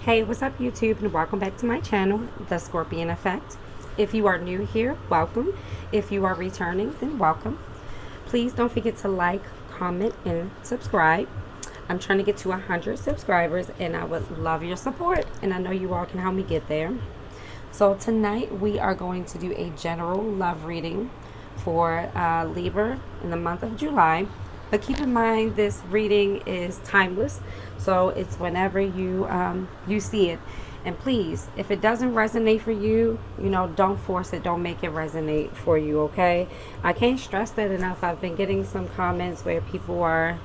Hey, what's up, YouTube, and welcome back to my channel, The Scorpion Effect. If you are new here, welcome. If you are returning, then welcome. Please don't forget to like, comment, and subscribe. I'm trying to get to 100 subscribers, and I would love your support, and I know you all can help me get there. So tonight we are going to do a general love reading for Libra in the month of July. But keep in mind, this reading is timeless, so it's whenever you see it. And please, if it doesn't resonate for you, don't force it. Don't make it resonate for you, okay? I can't stress that enough. I've been getting some comments where people are,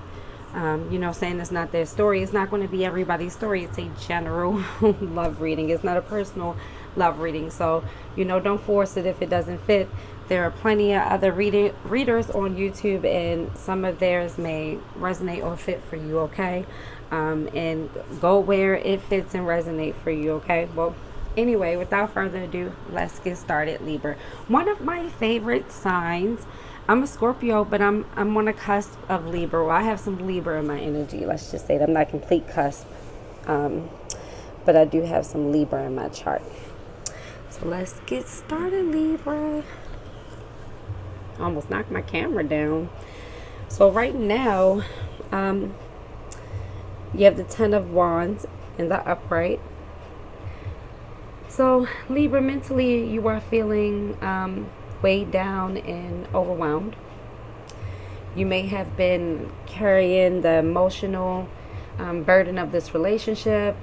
saying it's not their story. It's not going to be everybody's story. It's a general love reading. It's not a personal love reading. So, don't force it if it doesn't fit. There are plenty of other readers on YouTube, and some of theirs may resonate or fit for you, okay? And go where it fits and resonate for you, okay? Well, anyway, without further ado, let's get started, Libra. One of my favorite signs, I'm a Scorpio, but I'm on the cusp of Libra. Well, I have some Libra in my energy. Let's just say that I'm not complete cusp, but I do have some Libra in my chart. So let's get started, Libra. Almost knocked my camera down. So right now, you have the Ten of Wands in the upright. So Libra, mentally you are feeling weighed down and overwhelmed. You may have been carrying the emotional burden of this relationship,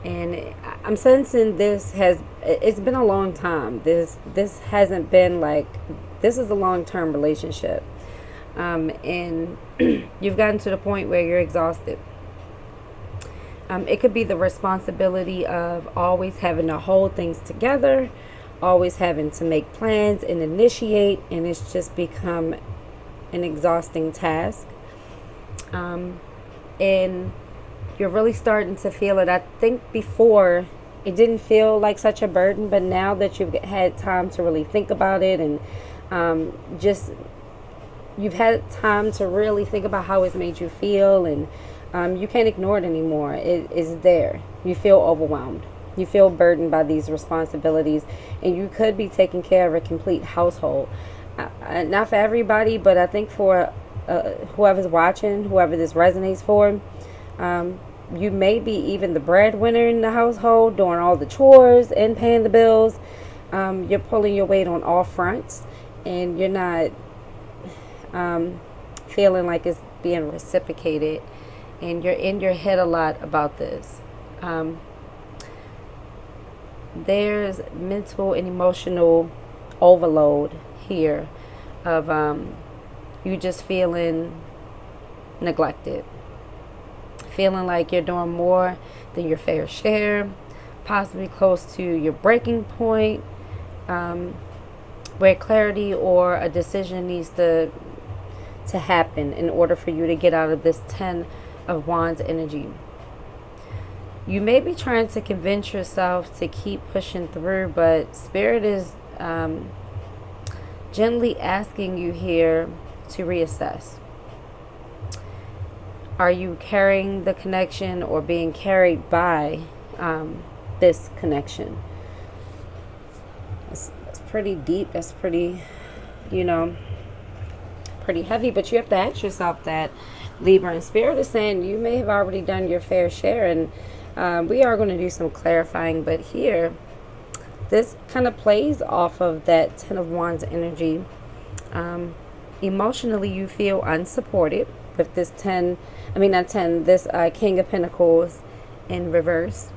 and I'm sensing it's been a long time. This hasn't been like, this is a long-term relationship, and you've gotten to the point where you're exhausted. It could be the responsibility of always having to hold things together, always having to make plans and initiate, and it's just become an exhausting task. And you're really starting to feel it. I think before it didn't feel like such a burden, but now that you've had time to really think about it, and you've had time to really think about how it's made you feel, and you can't ignore it anymore. It is there. You feel overwhelmed. You feel burdened by these responsibilities, and you could be taking care of a complete household. Not for everybody, but I think for whoever's watching, whoever this resonates for, you may be even the breadwinner in the household, doing all the chores and paying the bills. You're pulling your weight on all fronts, and you're not feeling like it's being reciprocated, and you're in your head a lot about this. There's mental and emotional overload here of you just feeling neglected, feeling like you're doing more than your fair share, possibly close to your breaking point, where clarity or a decision needs to happen in order for you to get out of this Ten of Wands energy. You may be trying to convince yourself to keep pushing through, but Spirit is gently asking you here to reassess. Are you carrying the connection or being carried by this connection? That's pretty deep. That's pretty, pretty heavy. But you have to ask yourself that, Libra. And Spirit is saying you may have already done your fair share, and we are going to do some clarifying. But here, this kind of plays off of that Ten of Wands energy. Emotionally, you feel unsupported with this King of Pentacles in reverse.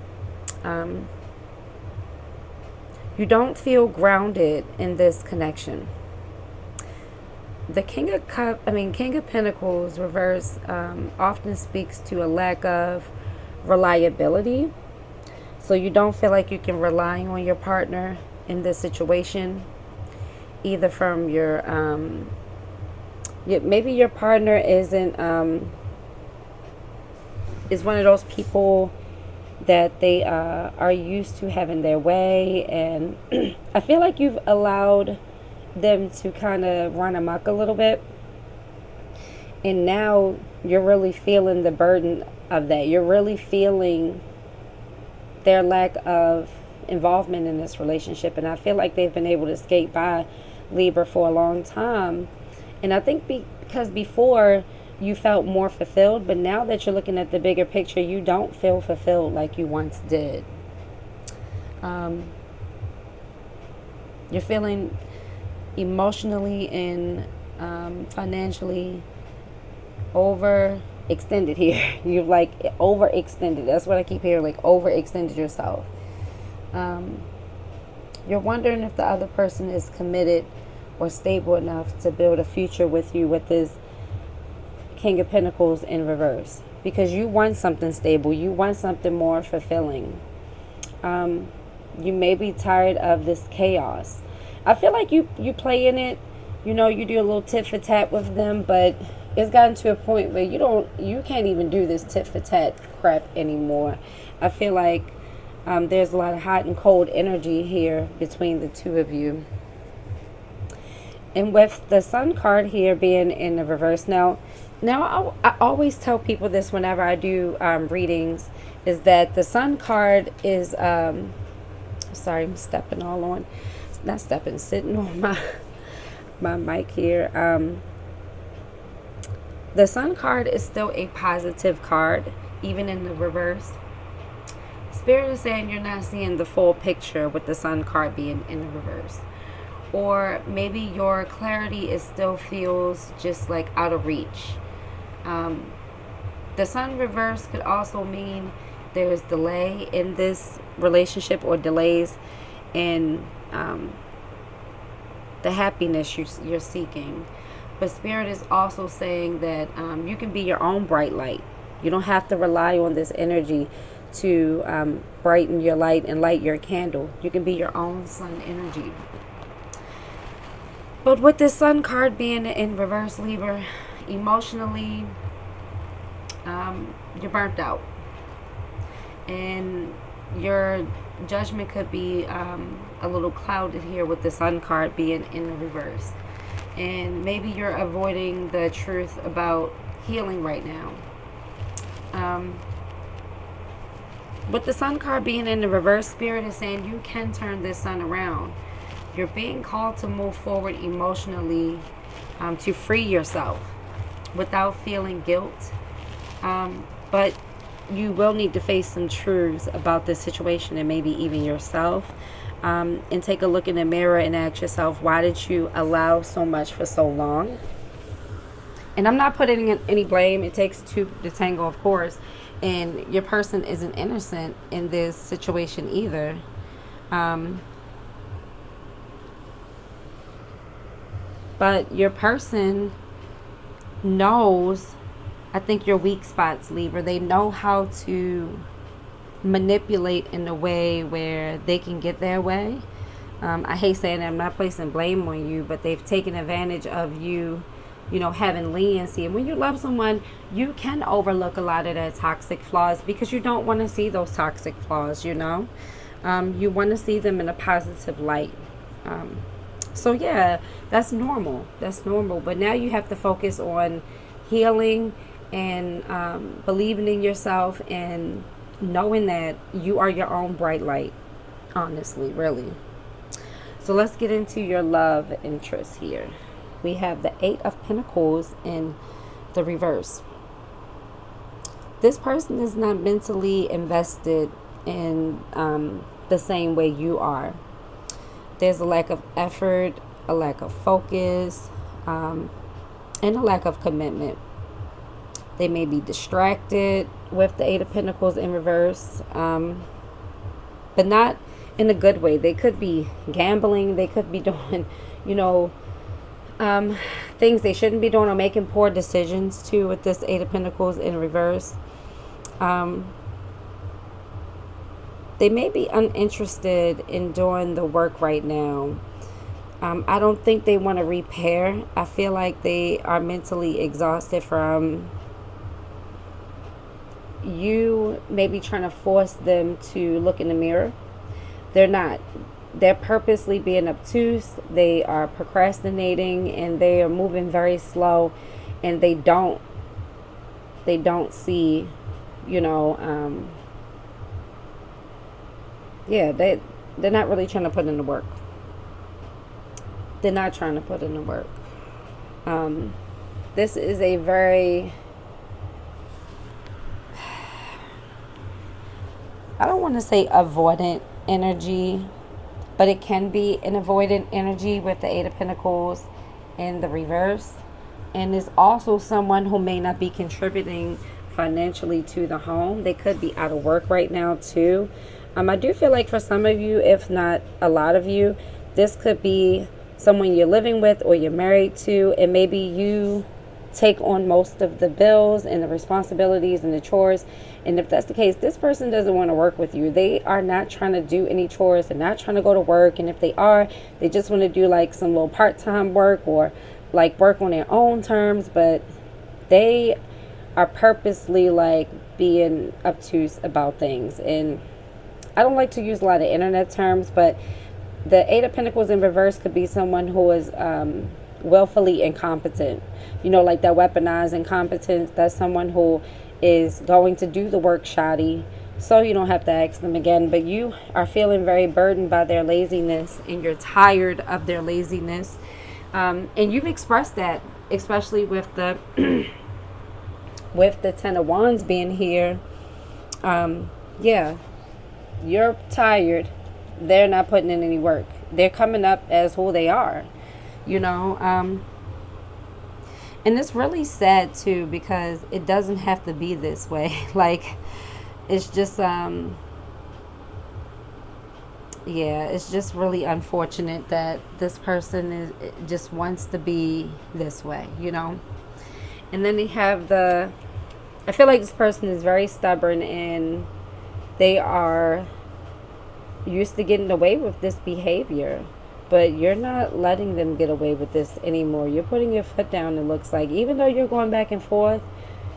You don't feel grounded in this connection. The King of Pentacles reverse often speaks to a lack of reliability. So you don't feel like you can rely on your partner in this situation, either from your maybe your partner is one of those people that they are used to having their way, and I feel like you've allowed them to kind of run amok a little bit, and now you're really feeling the burden of that. You're really feeling their lack of involvement in this relationship. And I feel like they've been able to skate by Libra for a long time. And I think because before you felt more fulfilled, but now that you're looking at the bigger picture, you don't feel fulfilled like you once did. You're feeling emotionally and financially overextended here. You've like overextended. That's what I keep hearing, like overextended yourself. You're wondering if the other person is committed or stable enough to build a future with you with this King of Pentacles in reverse. Because you want something stable. You want something more fulfilling. You may be tired of this chaos. I feel like you play in it. You know, you do a little tit for tat with them, but it's gotten to a point where you can't even do this tit for tat crap anymore. I feel like there's a lot of hot and cold energy here between the two of you. And with the Sun card here being in the reverse, now I always tell people this whenever I do readings, is that the Sun card is sorry, I'm stepping all on, not stepping, sitting on my mic here. The Sun card is still a positive card, even in the reverse. Spirit is saying you're not seeing the full picture with the Sun card being in the reverse. Or maybe your clarity still feels just like out of reach. The Sun reverse could also mean there's delay in this relationship or delays in the happiness you're seeking. But Spirit is also saying that you can be your own bright light. You don't have to rely on this energy to brighten your light and light your candle. You can be your own sun energy. But with this Sun card being in reverse, Libra, emotionally, you're burnt out. And your judgment could be a little clouded here with the Sun card being in the reverse. And maybe you're avoiding the truth about healing right now. With the Sun card being in the reverse, Spirit is saying you can turn this sun around. You're being called to move forward emotionally, to free yourself without feeling guilt. But you will need to face some truths about this situation and maybe even yourself. And take a look in the mirror and ask yourself, why did you allow so much for so long? And I'm not putting in any blame. It takes two to tango, of course. And your person isn't innocent in this situation either. But your person knows, I think, your weak spots, Libra. They know how to manipulate in a way where they can get their way. I hate saying that, I'm not placing blame on you, but they've taken advantage of you, you know, having leniency. And when you love someone, you can overlook a lot of their toxic flaws because you don't want to see those toxic flaws, you know. You want to see them in a positive light. So yeah, that's normal. That's normal. But now you have to focus on healing and believing in yourself and knowing that you are your own bright light, honestly, really. So let's get into your love interest here. We have the Eight of Pentacles in the reverse. This person is not mentally invested in the same way you are. There's a lack of effort, a lack of focus, and a lack of commitment. They may be distracted with the Eight of Pentacles in reverse, but not in a good way. They could be gambling. They could be doing, you know, things they shouldn't be doing, or making poor decisions too with this Eight of Pentacles in reverse. They may be uninterested in doing the work right now. I don't think they want to repair. I feel like they are mentally exhausted from you maybe trying to force them to look in the mirror. They're not. They're purposely being obtuse. They are procrastinating, and they are moving very slow, and they don't see, you know, Yeah, they're not really trying to put in the work. They're not trying to put in the work. This is a very, I don't want to say avoidant energy, but it can be an avoidant energy with the Eight of Pentacles in the reverse. And it's also someone who may not be contributing financially to the home. They could be out of work right now too. I do feel like for some of you, if not a lot of you, this could be someone you're living with or you're married to, and maybe you take on most of the bills and the responsibilities and the chores. And if that's the case, this person doesn't want to work with you. They are not trying to do any chores. They're not trying to go to work. And if they are, they just want to do like some little part-time work or like work on their own terms. But they are purposely like being obtuse about things. And I don't like to use a lot of internet terms, but the Eight of Pentacles in reverse could be someone who is willfully incompetent. You know, like that weaponized incompetence. That's someone who is going to do the work shoddy, so you don't have to ask them again. But you are feeling very burdened by their laziness, and you're tired of their laziness. And you've expressed that, especially with the with the Ten of Wands being here. Yeah, you're tired. They're not putting in any work. They're coming up as who they are, you know. And it's really sad too, because it doesn't have to be this way. Like, it's just yeah, it's just really unfortunate that this person just wants to be this way, you know. And then you have I feel like this person is very stubborn, and they are used to getting away with this behavior, but you're not letting them get away with this anymore. You're putting your foot down, it looks like. Even though you're going back and forth,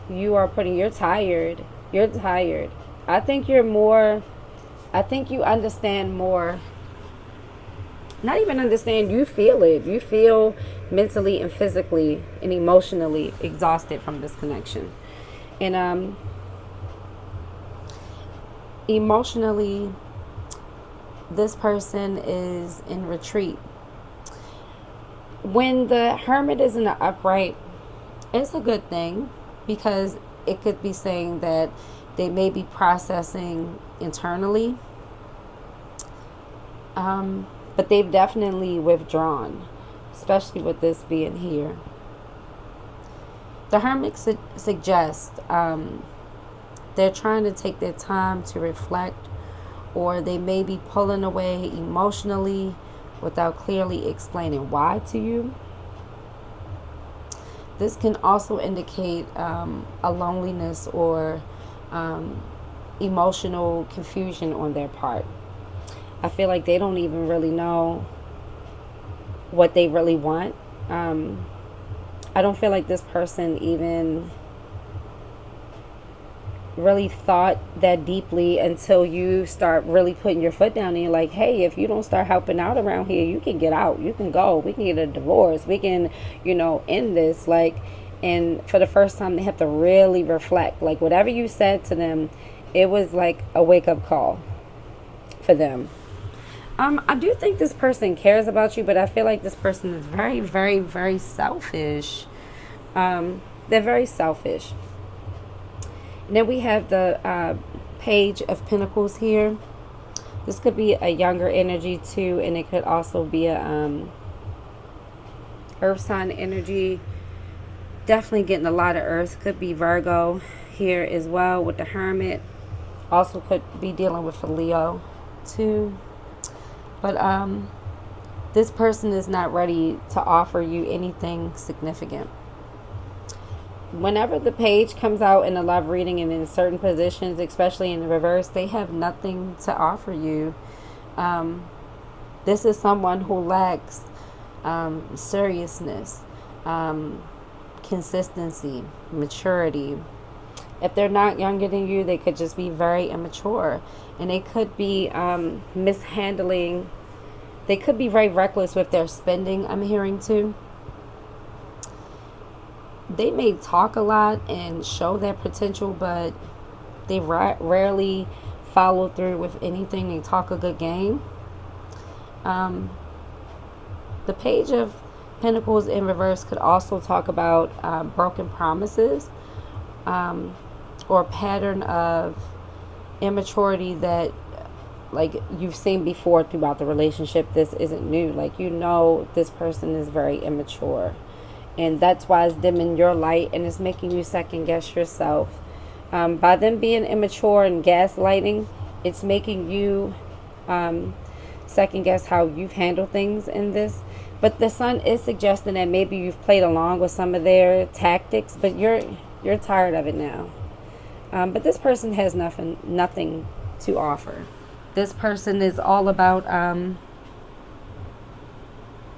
you're tired. You're tired. I think you understand more. Not even understand, you feel it. You feel mentally and physically and emotionally exhausted from this connection. And emotionally, this person is in retreat. When the Hermit is in the upright, it's a good thing, because it could be saying that they may be processing internally, but they've definitely withdrawn, especially with this being here. The Hermit suggests they're trying to take their time to reflect, or they may be pulling away emotionally without clearly explaining why to you. This can also indicate a loneliness or emotional confusion on their part. I feel like they don't even really know what they really want. I don't feel like this person even really thought that deeply until you start really putting your foot down and you're like, hey, if you don't start helping out around here, you can get out, you can go, we can get a divorce, we can, end this. Like, and for the first time, they have to really reflect. Like, whatever you said to them, it was like a wake-up call for them. I do think this person cares about you, but I feel like this person is very, very, very selfish. They're very selfish. And then we have the Page of Pentacles here. This could be a younger energy too, and it could also be a earth sign energy. Definitely getting a lot of earth. Could be Virgo here as well with the Hermit. Also could be dealing with a Leo too. But this person is not ready to offer you anything significant. Whenever the page comes out in a love reading and in certain positions, especially in the reverse, they have nothing to offer you. This is someone who lacks seriousness, consistency, maturity. If they're not younger than you, they could just be very immature. And they could be mishandling. They could be very reckless with their spending, I'm hearing too. They may talk a lot and show their potential, but they rarely follow through with anything. They talk a good game. The Page of Pentacles in reverse could also talk about broken promises, or a pattern of immaturity that, like, you've seen before throughout the relationship. This isn't new. Like, you know, this person is very immature, and that's why it's dimming your light and it's making you second guess yourself. By them being immature and gaslighting, it's making you second guess how you've handled things in this. But the Sun is suggesting that maybe you've played along with some of their tactics, but you're tired of it now. But this person has nothing to offer. This person is all about,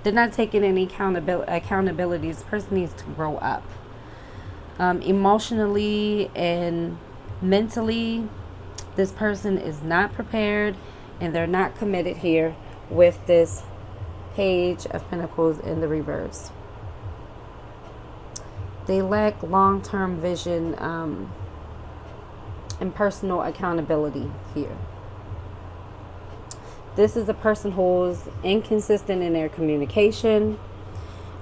they're not taking any accountability. This person needs to grow up. Emotionally and mentally, this person is not prepared, and they're not committed here with this Page of Pentacles in the reverse. They lack long-term vision and personal accountability here. This is a person who's inconsistent in their communication,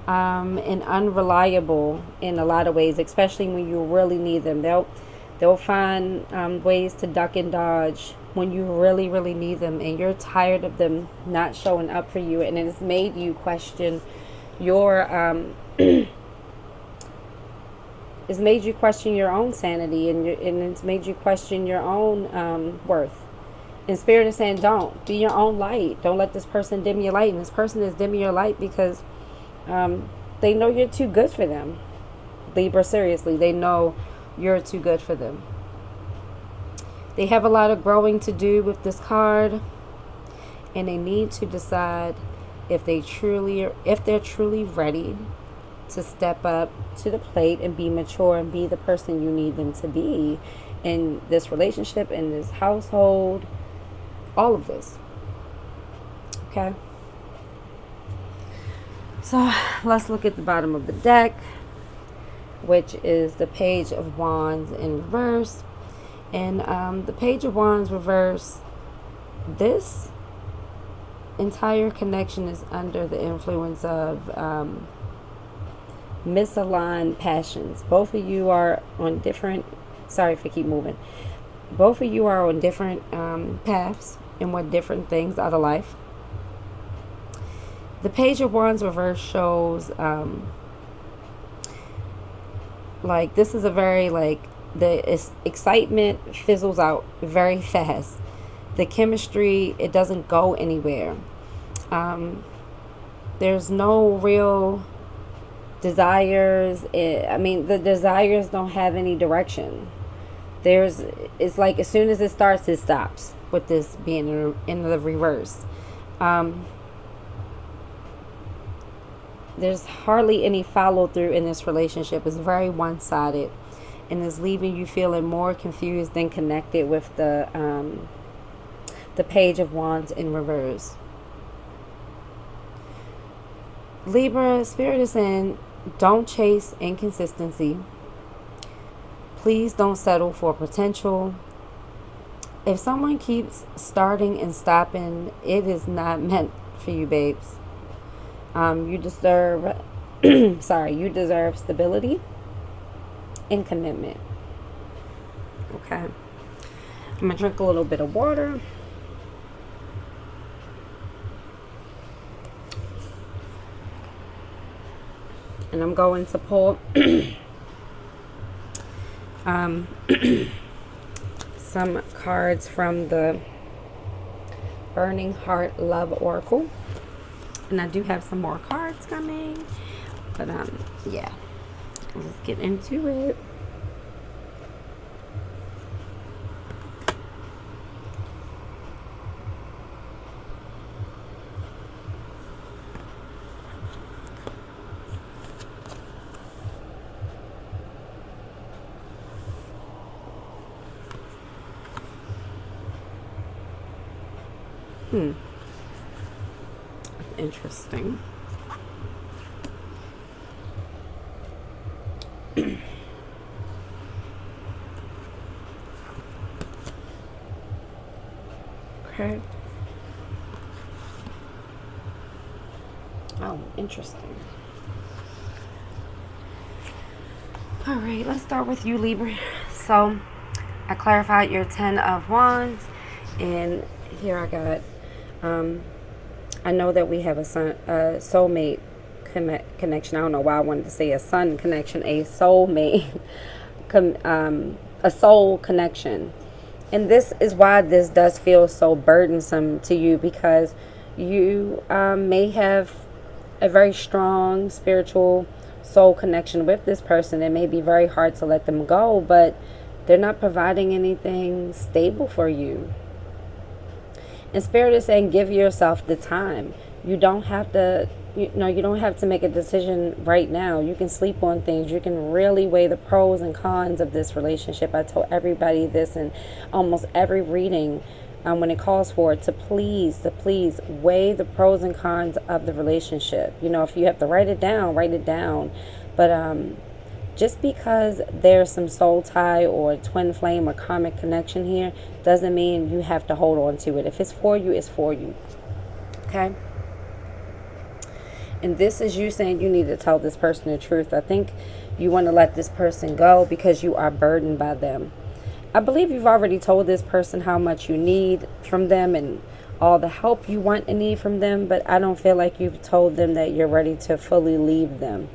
and unreliable in a lot of ways, especially when you really need them. They'll find ways to duck and dodge when you really, really need them, and you're tired of them not showing up for you, and it's made you question your it's made you question your own sanity, and it's made you question your own worth. And Spirit is saying, don't be your own light. Don't let this person dim your light. And this person is dimming your light because they know you're too good for them. Libra, seriously, they know you're too good for them. They have a lot of growing to do with this card, and they need to decide if they're truly ready to step up to the plate and be mature and be the person you need them to be in this relationship, in this household, all of this. Okay, so let's look at the bottom of the deck, which is the Page of Wands in reverse. And the Page of Wands reverse, this entire connection is under the influence of misaligned passions. Both of you are on different, sorry if I keep moving, both of you are on different paths and want different things out of life. The Page of Wands reverse shows like this is a very, like, the excitement fizzles out very fast. The chemistry, it doesn't go anywhere. There's no real desires. I mean, the desires don't have any direction. It's like as soon as it starts, it stops, with this being in the reverse. There's hardly any follow through in this relationship. It's very one-sided, and is leaving you feeling more confused than connected with the Page of Wands in reverse. Libra, Spirit is saying, don't chase inconsistency. Please don't settle for potential. If someone keeps starting and stopping, it is not meant for you, babes. You deserve you deserve stability and commitment. Okay, I'm gonna drink a little bit of water. And I'm going to pull some cards from the Burning Heart Love Oracle. And I do have some more cards coming. But yeah, let's get into it. Interesting. Okay. Oh, interesting. All right, let's start with you, Libra. So I clarified your 10 of Wands, and here I got, I know that we have a soulmate connection. I don't know why I wanted to say a sun connection, a soulmate, a soul connection. And this is why this does feel so burdensome to you, because you may have a very strong spiritual soul connection with this person. It may be very hard to let them go, but they're not providing anything stable for you. And Spirit is saying, give yourself the time. You don't have to, you don't have to make a decision right now. You can sleep on things. You can really weigh the pros and cons of this relationship. I tell everybody this in almost every reading when it calls for it, to please weigh the pros and cons of the relationship. If you have to write it down, write it down. But just because there's some soul tie or twin flame or karmic connection here doesn't mean you have to hold on to it. If it's for you, it's for you. Okay? And this is you saying you need to tell this person the truth. I think you want to let this person go because you are burdened by them. I believe you've already told this person how much you need from them and all the help you want and need from them, but I don't feel like you've told them that you're ready to fully leave them.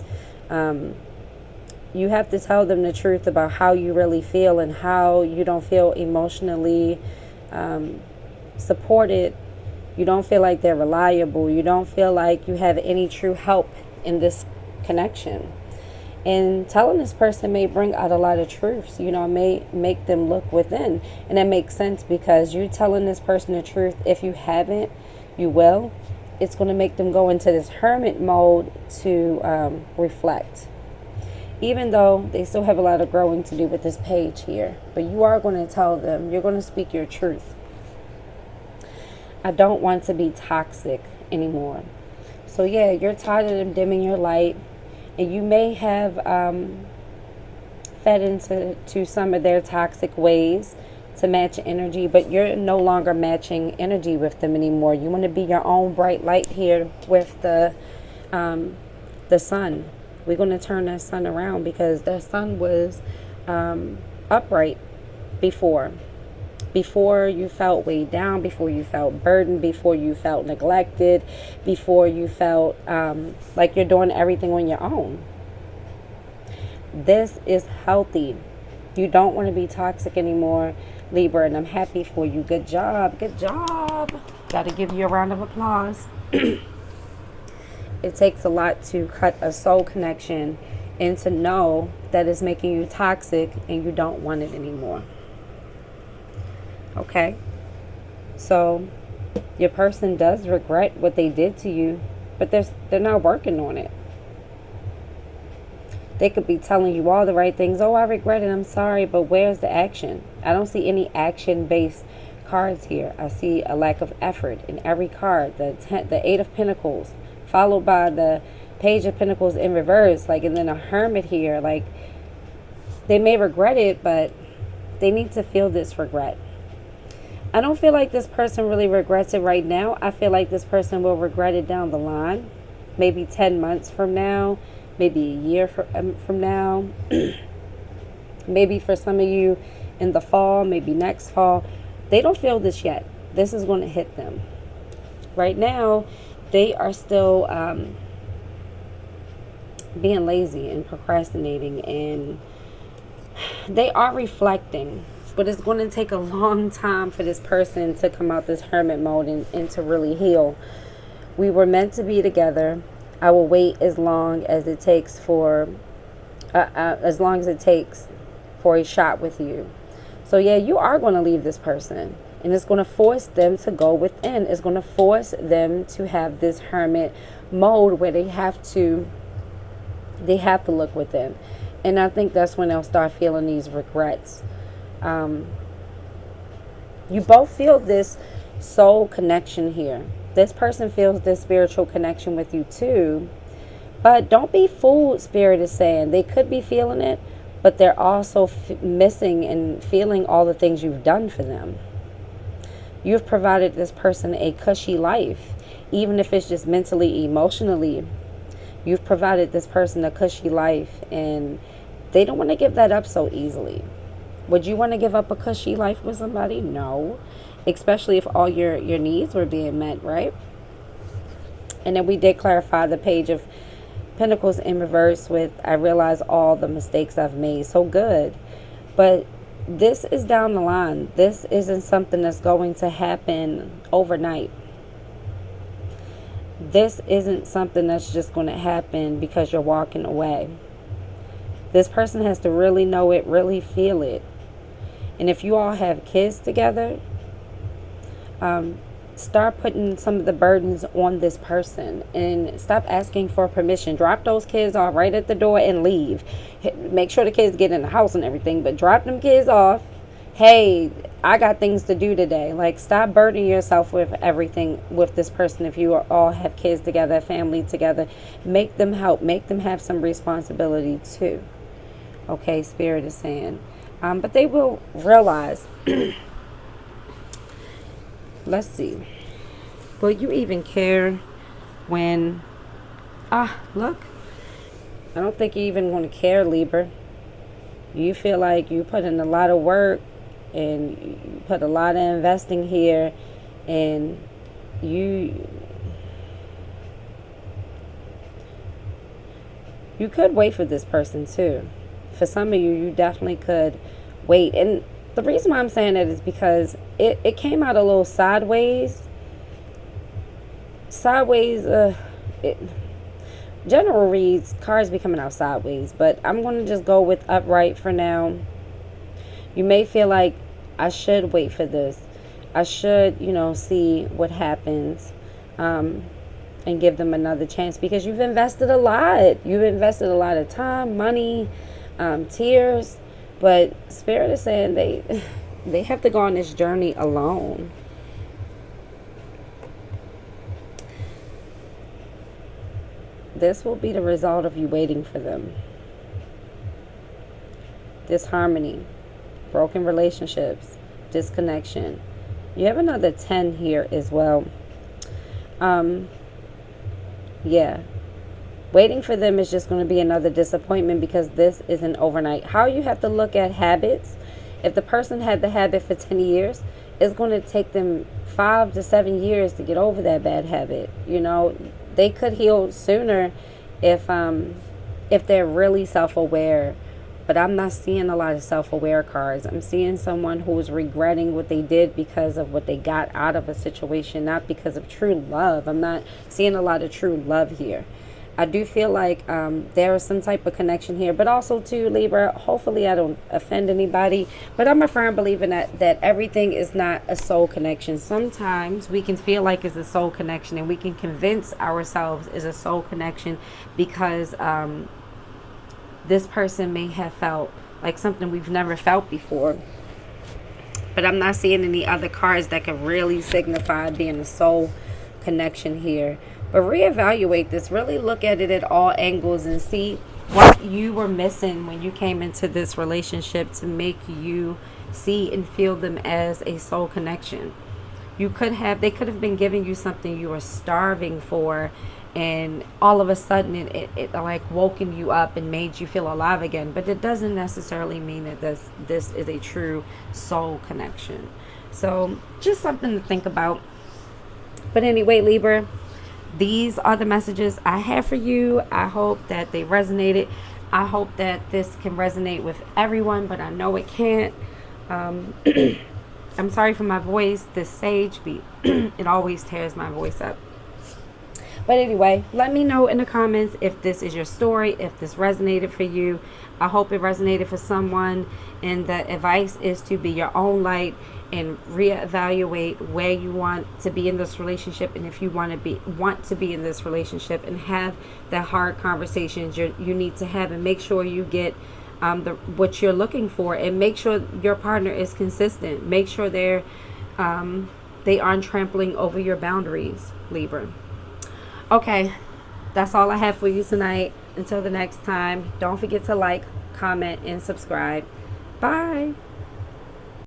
You have to tell them the truth about how you really feel and how you don't feel emotionally supported. You don't feel like they're reliable. You don't feel like you have any true help in this connection. And telling this person may bring out a lot of truths, may make them look within. And that makes sense, because you telling this person the truth, if you haven't, you will. It's going to make them go into this hermit mode to reflect. Even though they still have a lot of growing to do with this page here. But you are going to tell them, you're going to speak your truth. I don't want to be toxic anymore. So yeah, you're tired of them dimming your light. And you may have fed into some of their toxic ways to match energy, but you're no longer matching energy with them anymore. You want to be your own bright light here with the sun. We're going to turn that sun around, because the sun was upright before. Before you felt weighed down, before you felt burdened, before you felt neglected, before you felt like you're doing everything on your own. This is healthy. You don't want to be toxic anymore, Libra, and I'm happy for you. Good job. Good job. Got to give you a round of applause. It takes a lot to cut a soul connection and to know that it's making you toxic and you don't want it anymore. Okay, so your person does regret what they did to you, but they're not working on it. They could be telling you all the right things. Oh, I regret it. I'm sorry, but where's the action? I don't see any action-based cards here. I see a lack of effort in every card. The Eight of Pentacles, followed by the Page of Pentacles in reverse, and then a Hermit here. They may regret it, but they need to feel this regret. I don't feel like this person really regrets it right now. I feel like this person will regret it down the line. Maybe 10 months from now. Maybe a year from now. Maybe for some of you in the fall. Maybe next fall. They don't feel this yet. This is going to hit them. Right now, they are still being lazy and procrastinating. And they are reflecting. But it's going to take a long time for this person to come out this hermit mode and to really heal. We were meant to be together. I will wait as long as it takes for a shot with you. So yeah, you are going to leave this person, and it's going to force them to go within. It's going to force them to have this hermit mode where they have to look within. And I think that's when they'll start feeling these regrets. You both feel this soul connection here. This person feels this spiritual connection with you too. But don't be fooled, Spirit is saying. They could be feeling it, but they're also missing and feeling all the things you've done for them. You've provided this person a cushy life, even if it's just mentally, emotionally. You've provided this person a cushy life, and they don't want to give that up so easily. Would you want to give up a cushy life with somebody? No. Especially if all your needs were being met, right? And then we did clarify the Page of Pentacles in reverse with, I realize all the mistakes I've made. So good. But this is down the line. This isn't something that's going to happen overnight. This isn't something that's just going to happen because you're walking away. This person has to really know it, really feel it. And if you all have kids together, start putting some of the burdens on this person and stop asking for permission. Drop those kids off right at the door and leave. Make sure the kids get in the house and everything, but drop them kids off. Hey, I got things to do today. Like, stop burdening yourself with everything with this person. If you all have kids together, family together, make them help. Make them have some responsibility too. Okay, Spirit is saying. But they will realize. Let's see. Will you even care when... look. I don't think you even want to care, Libra. You feel like you put in a lot of work and you put a lot of investing here, and you could wait for this person too. For some of you, you definitely could wait. And the reason why I'm saying that is because it came out a little sideways. General reads, cards be coming out sideways, but I'm going to just go with upright for now. You may feel like, I should wait for this. I should, see what happens, and give them another chance, because you've invested a lot. You've invested a lot of time, money, tears, but Spirit is saying they have to go on this journey alone. This will be the result of you waiting for them. Disharmony, broken relationships, disconnection. You have another 10 here as well. Yeah. Waiting for them is just going to be another disappointment, because this isn't overnight. How you have to look at habits. If the person had the habit for 10 years, it's going to take them 5 to 7 years to get over that bad habit. They could heal sooner if they're really self-aware. But I'm not seeing a lot of self-aware cards. I'm seeing someone who's regretting what they did because of what they got out of a situation, not because of true love. I'm not seeing a lot of true love here. I do feel like there is some type of connection here, but also too, Libra, hopefully I don't offend anybody, but I'm a firm believer that everything is not a soul connection. Sometimes we can feel like it's a soul connection, and we can convince ourselves it's a soul connection because this person may have felt like something we've never felt before. But I'm not seeing any other cards that can really signify being a soul connection here. But reevaluate this. Really look at it at all angles and see what you were missing when you came into this relationship to make you see and feel them as a soul connection. They could have been giving you something you were starving for, and all of a sudden it like woken you up and made you feel alive again. But it doesn't necessarily mean that this is a true soul connection. So just something to think about. But anyway, Libra, these are the messages I have for you. I hope that they resonated. I hope that this can resonate with everyone, but I know it can't. I'm sorry for my voice. This sage beat, it always tears my voice up. But anyway, let me know in the comments if this is your story, if this resonated for you. I hope it resonated for someone. And the advice is to be your own light and reevaluate where you want to be in this relationship, and if you want to be in this relationship, and have the hard conversations you need to have, and make sure you get what you're looking for, and make sure your partner is consistent. Make sure they aren't trampling over your boundaries, Libra. Okay, that's all I have for you tonight. Until the next time, don't forget to like, comment, and subscribe. Bye.